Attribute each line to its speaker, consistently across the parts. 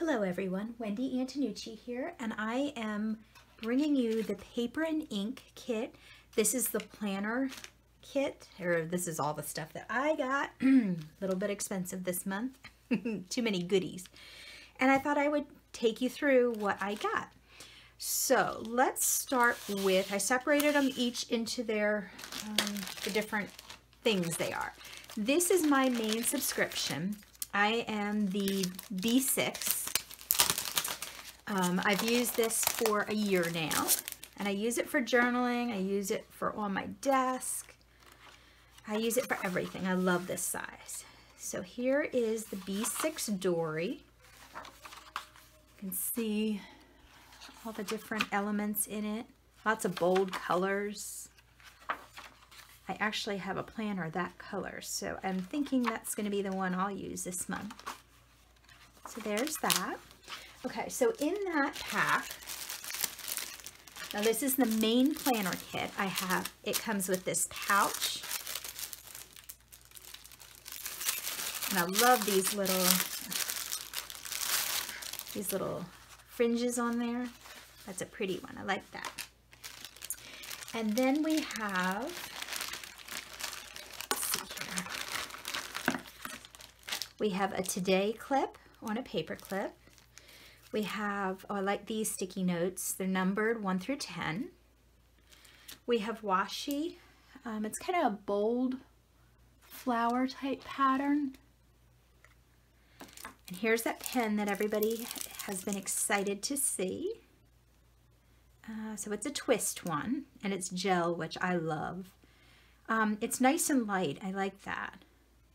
Speaker 1: Hello everyone, Wendy Antonucci here, and I am bringing you the paper and ink kit. This is the planner kit, or this is all the stuff that I got. A little bit expensive this month, too many goodies. And I thought I would take you through what I got. So let's start with, I separated them each into their, the different things they are. This is my main subscription. I am the B6. I've used this for a year now, and I use it for journaling. I use it for on my desk. I use it for everything. I love this size. So here is the B6 Dory. You can see all the different elements in it. Lots of bold colors. I actually have a planner that color, so I'm thinking that's going to be the one I'll use this month. So there's that. Okay, so in that pack, now this is the main planner kit I have. It comes with this pouch. And I love these little fringes on there. That's a pretty one. I like that. And then we have, we have a Today clip on a paper clip. We have, oh, I like these sticky notes. They're numbered 1 through 10. We have washi. It's kind of a bold flower type pattern. And here's that pen that everybody has been excited to see. So it's a twist one, and it's gel, which I love. It's nice and light. I like that.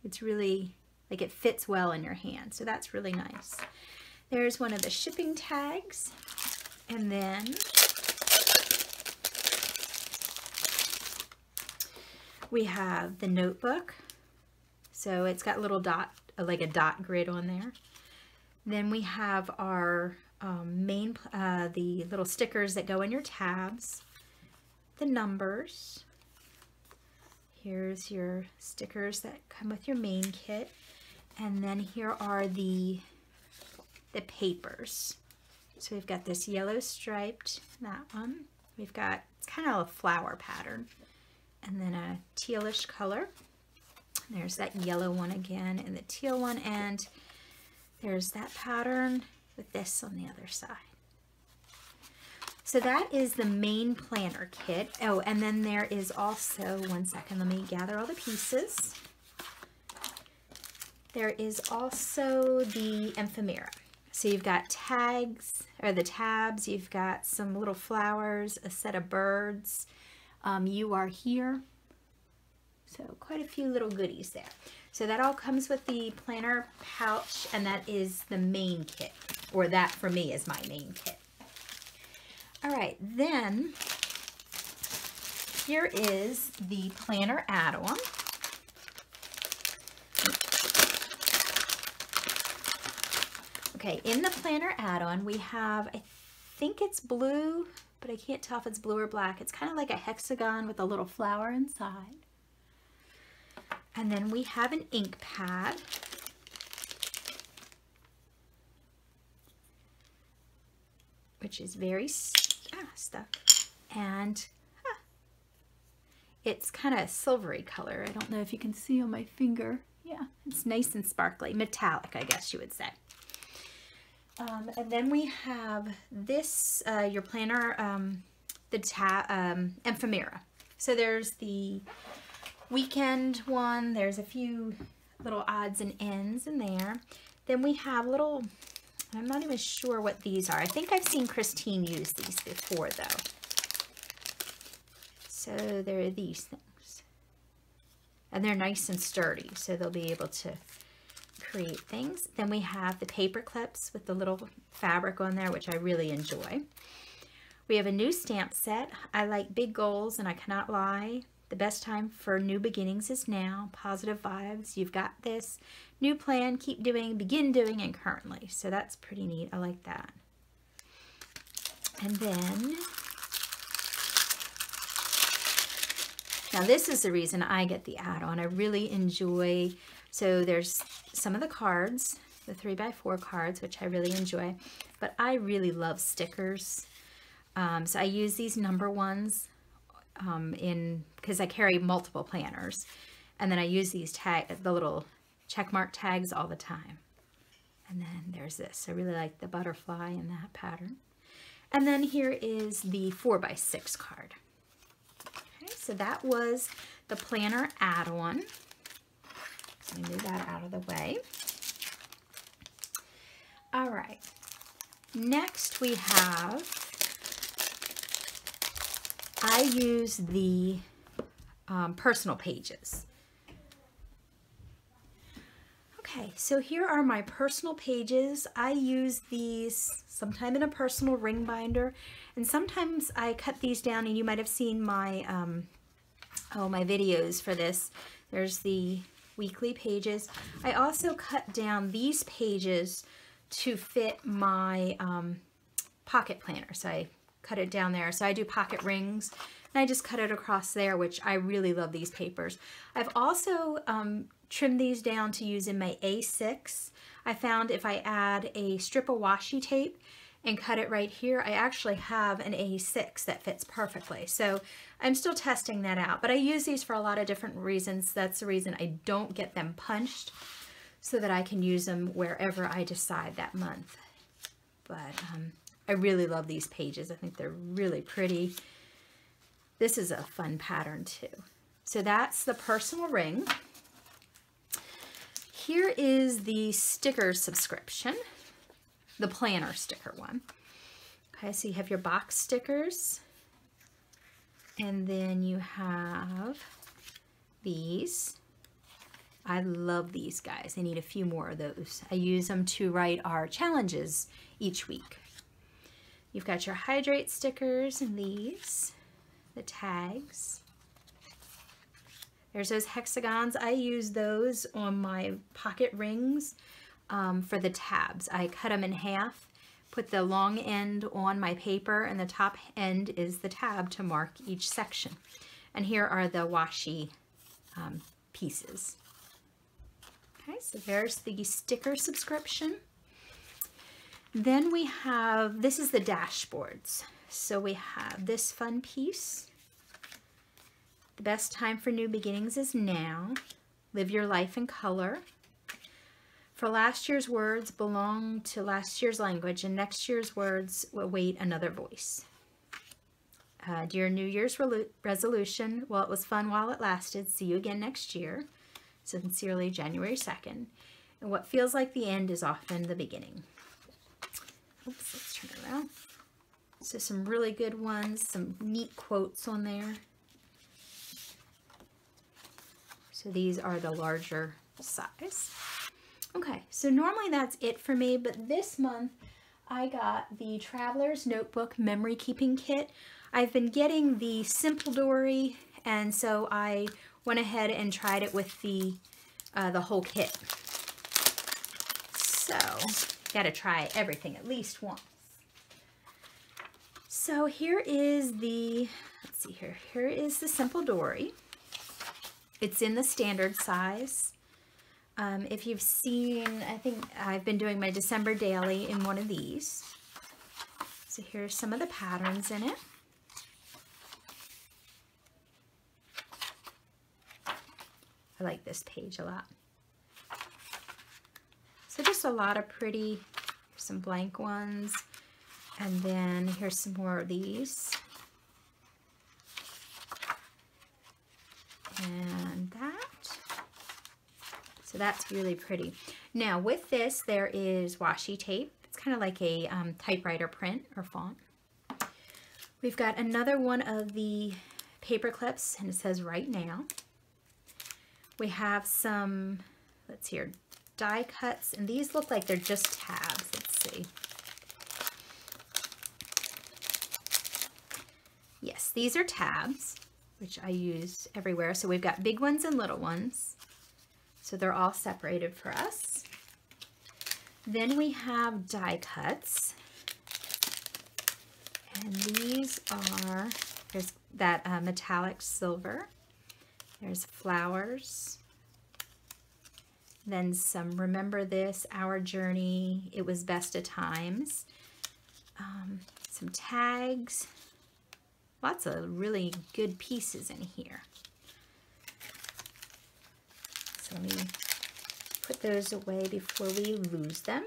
Speaker 1: It's really, like, it fits well in your hand, so that's really nice. There's one of the shipping tags, and then we have the notebook. So it's got little dot, like a dot grid on there. Then we have our the little stickers that go in your tabs, the numbers. Here's your stickers that come with your main kit, and then here are the papers. So we've got this yellow striped, that one. We've got, it's kind of a flower pattern, and then a tealish color. There's that yellow one again, and the teal one, and there's that pattern with this on the other side. So that is the main planner kit. Oh, and then there is also, one second, let me gather all the pieces. There is also the ephemera. So you've got tags, or the tabs, you've got some little flowers, a set of birds, you are here. So quite a few little goodies there. So that all comes with the planner pouch, and that is the main kit, or that for me is my main kit. All right, then here is the planner add-on. Okay, in the planner add-on, we have, I think it's blue, but I can't tell if it's blue or black. It's kind of like a hexagon with a little flower inside. And then we have an ink pad. Which is very stuck. And it's kind of silvery color. I don't know if you can see on my finger. Yeah, it's nice and sparkly. Metallic, I guess you would say. And then we have this, your planner, the ephemera. So there's the weekend one. There's a few little odds and ends in there. Then we have little, I'm not even sure what these are. I think I've seen Christine use these before though. So there are these things. And they're nice and sturdy, so they'll be able to create things. Then we have the paper clips with the little fabric on there, which I really enjoy. We have a new stamp set. I like big goals, and I cannot lie. The best time for new beginnings is now. Positive vibes. You've got this. New plan, keep doing, begin doing, and currently. So that's pretty neat. I like that. And then, now this is the reason I get the add-on. I really enjoy, so there's some of the cards, the 3x4 cards, which I really enjoy, but I really love stickers. So I use these number ones because I carry multiple planners, and then I use these the little check mark tags all the time. And then there's this. I really like the butterfly in that pattern. And then here is the 4x6 card. Okay, so that was the planner add-on. So I move that out of the way. All right. Next we have, I use the personal pages. Okay, so here are my personal pages. I use these sometime in a personal ring binder, and sometimes I cut these down, and you might have seen my my videos for this. There's the weekly pages. I also cut down these pages to fit my pocket planner, so I cut it down there. So I do pocket rings, and I just cut it across there, which I really love these papers. I've also trimmed these down to use in my A6. I found if I add a strip of washi tape and cut it right here, I actually have an A6 that fits perfectly. So I'm still testing that out, but I use these for a lot of different reasons. That's the reason I don't get them punched, so that I can use them wherever I decide that month. But I really love these pages. I think they're really pretty. This is a fun pattern too. So that's the personal ring. Here is the sticker subscription, the planner sticker one. Okay, so you have your box stickers, and then you have these. I love these guys. I need a few more of those. I use them to write our challenges each week. You've got your hydrate stickers and these, the tags. There's those hexagons. I use those on my pocket rings for the tabs. I cut them in half, put the long end on my paper, and the top end is the tab to mark each section. And here are the washi pieces. Okay, so there's the sticker subscription. Then we have, this is the dashboards. So we have this fun piece. The best time for new beginnings is now. Live your life in color. For last year's words belong to last year's language, and next year's words await another voice. Dear New Year's resolution, well, it was fun while it lasted. See you again next year. Sincerely, January 2nd. And what feels like the end is often the beginning. Oops, let's turn it around. So some really good ones, some neat quotes on there. So these are the larger size. Okay, so normally that's it for me, but this month I got the Traveler's Notebook Memory Keeping Kit. I've been getting the Simple Dory, and so I went ahead and tried it with the whole kit. So, gotta try everything at least once. So here is the, let's see here, here is the Simple Dory. It's in the standard size. If you've seen, I think I've been doing my December daily in one of these. So here's some of the patterns in it. I like this page a lot. So just a lot of pretty, some blank ones. And then here's some more of these. And that. So that's really pretty. Now with this, there is washi tape. It's kind of like a typewriter print or font. We've got another one of the paper clips, and it says right now. We have some, let's see here, die cuts, and these look like they're just tabs. Let's see. Yes, these are tabs, which I use everywhere. So we've got big ones and little ones. So they're all separated for us. Then we have die cuts. And these are, there's that metallic silver. There's flowers. Then some Remember This, Our Journey, It Was Best of Times. Some tags. Lots of really good pieces in here. So let me put those away before we lose them.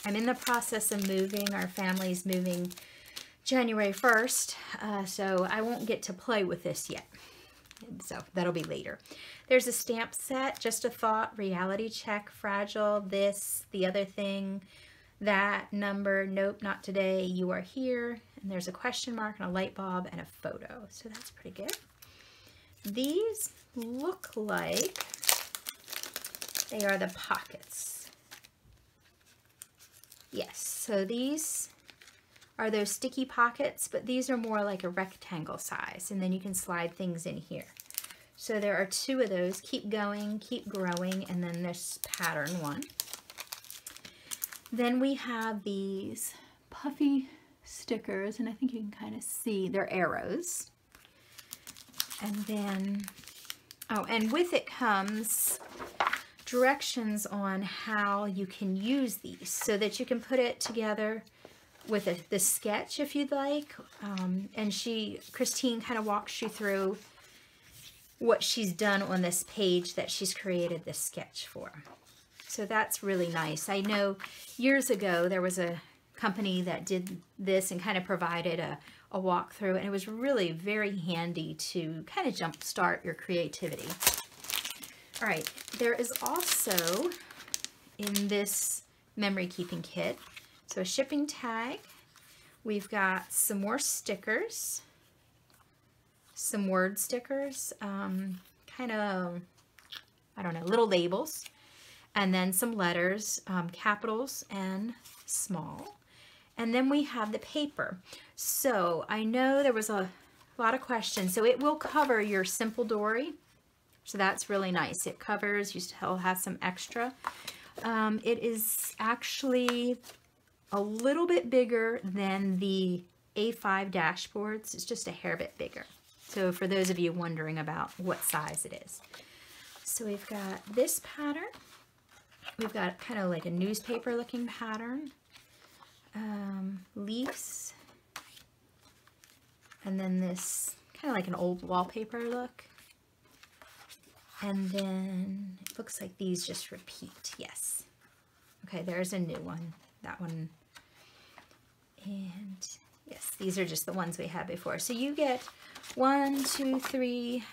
Speaker 1: I'm in the process of moving. Our family's moving January 1st, so I won't get to play with this yet. So that'll be later. There's a stamp set, Just a Thought, Reality Check, Fragile, This, The Other Thing, That, Number, Nope, Not Today, You Are Here. And there's a question mark and a light bulb and a photo. So that's pretty good. These look like they are the pockets. Yes, so these are those sticky pockets, but these are more like a rectangle size, and then you can slide things in here. So there are 2 of those, Keep Going, Keep Growing, and then this pattern one. Then we have these puffy stickers, and I think you can kind of see they're arrows. And then, oh, and with it comes directions on how you can use these so that you can put it together with the sketch if you'd like. And Christine kind of walks you through what she's done on this page that she's created this sketch for. So that's really nice. I know years ago there was a company that did this and kind of provided a walkthrough, and it was really very handy to kind of jumpstart your creativity. All right, there is also in this memory keeping kit, so a shipping tag. We've got some more stickers, some word stickers, kind of, I don't know, little labels, and then some letters, capitals and small. And then we have the paper. So I know there was a lot of questions. So it will cover your simple dory. So that's really nice. It covers, you still have some extra. It is actually a little bit bigger than the A5 dashboards. It's just a hair bit bigger. So for those of you wondering about what size it is. So we've got this pattern. We've got kind of like a newspaper looking pattern. Leaves. And then this kind of like an old wallpaper look. And then it looks like these just repeat. Yes. Okay, there's a new one. That one. And yes, these are just the ones we had before. So you get 1, 2, 3,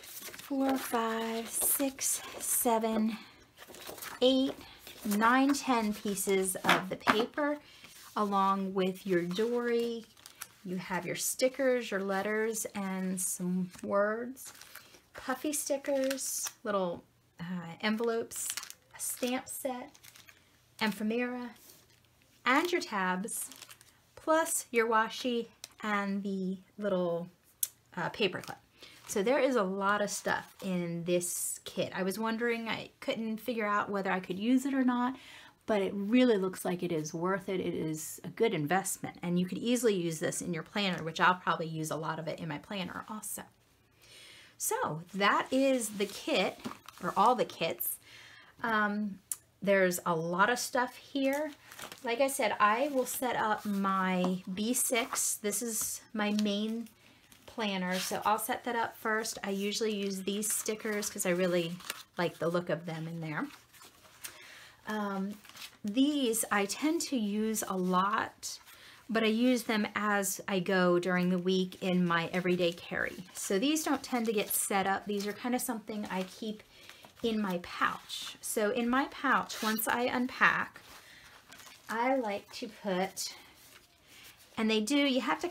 Speaker 1: 4, 5, 6, 7, 8, 9, 10 pieces of the paper along with your dory. You have your stickers, your letters, and some words. Puffy stickers, little envelopes, a stamp set, ephemera, and your tabs, plus your washi and the little paper clip. So there is a lot of stuff in this kit. I was wondering, I couldn't figure out whether I could use it or not, but it really looks like it is worth it. It is a good investment, and you could easily use this in your planner, which I'll probably use a lot of it in my planner also. So that is the kit, or all the kits. There's a lot of stuff here. Like I said, I will set up my B6. This is my main planner, so I'll set that up first. I usually use these stickers because I really like the look of them in there. These I tend to use a lot, but I use them as I go during the week in my everyday carry. So these don't tend to get set up. These are kind of something I keep in my pouch. So in my pouch, once I unpack, I like to put, and they do, you have to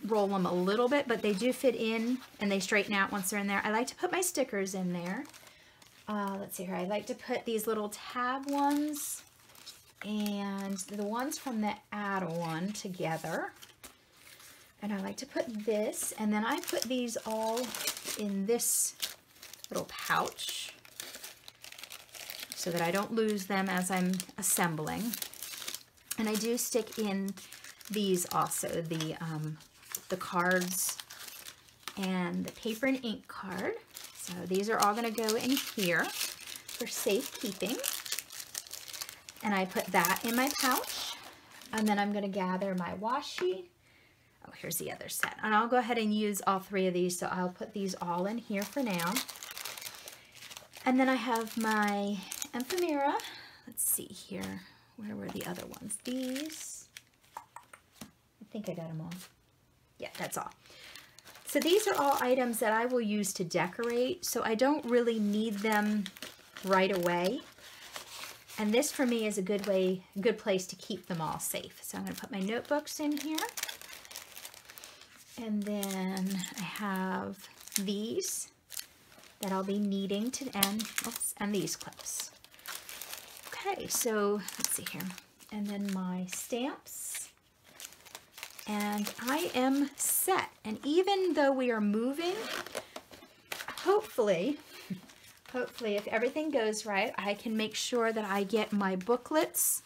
Speaker 1: roll them a little bit, but they do fit in and they straighten out once they're in there. I like to put my stickers in there. Let's see here. I like to put these little tab ones and the ones from the add-on together. And I like to put this, and then I put these all in this little pouch so that I don't lose them as I'm assembling. And I do stick in these also, the cards and the paper and ink card. So these are all going to go in here for safekeeping. And I put that in my pouch. And then I'm going to gather my washi. Oh, here's the other set. And I'll go ahead and use all 3 of these. So I'll put these all in here for now. And then I have my ephemera. Let's see here. Where were the other ones? These. I think I got them all. Yeah, that's all. So these are all items that I will use to decorate. So I don't really need them right away. And this for me is a good place to keep them all safe. So I'm going to put my notebooks in here. And then I have these that I'll be needing to end, and these clips. Okay, so let's see here. And then my stamps. And I am set. And even though we are moving, hopefully if everything goes right, I can make sure that I get my booklets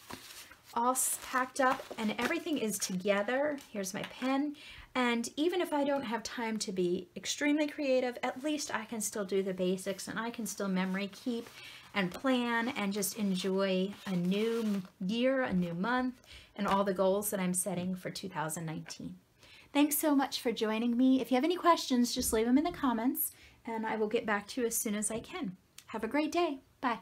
Speaker 1: all packed up and everything is together. Here's my pen. And even if I don't have time to be extremely creative, at least I can still do the basics and I can still memory keep and plan and just enjoy a new year, a new month, and all the goals that I'm setting for 2019. Thanks so much for joining me. If you have any questions, just leave them in the comments and I will get back to you as soon as I can. Have a great day. Bye.